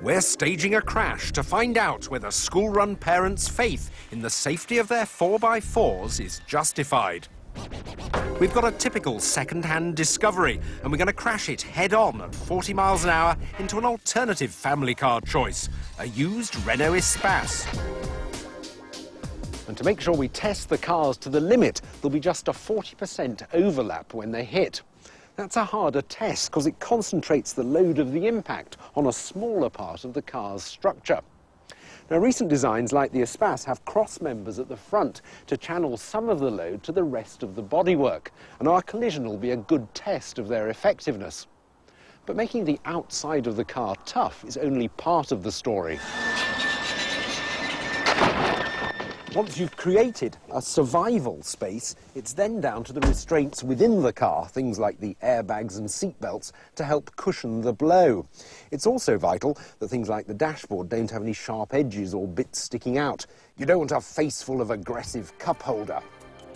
We're staging a crash to find out whether school-run parents' faith in the safety of their 4x4s is justified. We've got a typical second-hand Discovery, and we're going to crash it head-on at 40 miles an hour into an alternative family car choice, a used Renault Espace. And to make sure we test the cars to the limit, there'll be just a 40% overlap when they hit. That's a harder test because it concentrates the load of the impact on a smaller part of the car's structure. Now, recent designs like the Espace have cross members at the front to channel some of the load to the rest of the bodywork, and our collision will be a good test of their effectiveness. But making the outside of the car tough is only part of the story. Once you've created a survival space, it's then down to the restraints within the car, things like the airbags and seatbelts, to help cushion the blow. It's also vital that things like the dashboard don't have any sharp edges or bits sticking out. You don't want a face full of aggressive cup holder.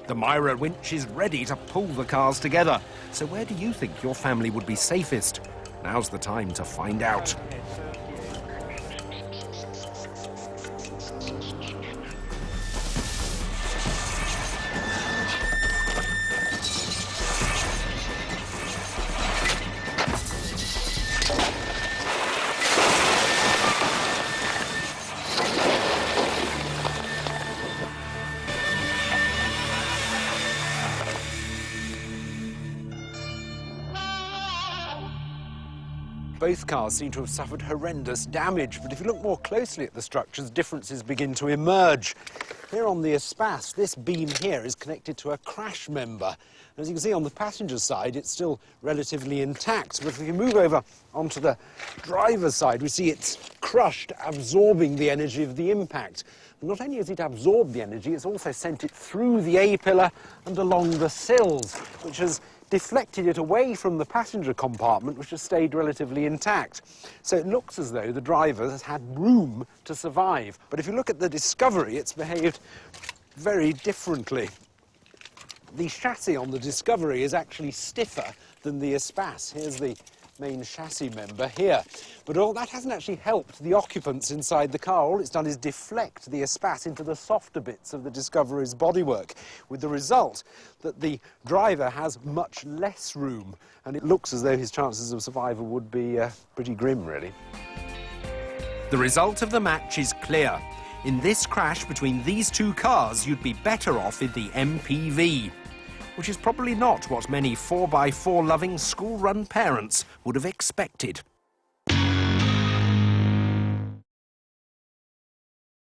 The Mira winch is ready to pull the cars together. So where do you think your family would be safest? Now's the time to find out. Both cars seem to have suffered horrendous damage, but if you look more closely at the structures, differences begin to emerge. Here on the Espace, this beam here is connected to a crash member. As you can see on the passenger side, it's still relatively intact, but if we move over onto the driver's side, we see it's crushed, absorbing the energy of the impact. And not only has it absorbed the energy, it's also sent it through the A-pillar and along the sills, which has deflected it away from the passenger compartment, which has stayed relatively intact. So it looks as though the driver has had room to survive. But if you look at the Discovery, it's behaved very differently. The chassis on the Discovery is actually stiffer than the Espace. Here's the main chassis member here. But all that hasn't actually helped the occupants inside the car. All it's done is deflect the Espace into the softer bits of the Discovery's bodywork, with the result that the driver has much less room, and it looks as though his chances of survival would be pretty grim, really. The result of the match is clear. In this crash between these two cars, you'd be better off in the MPV, which is probably not what many 4x4 loving school-run parents would have expected.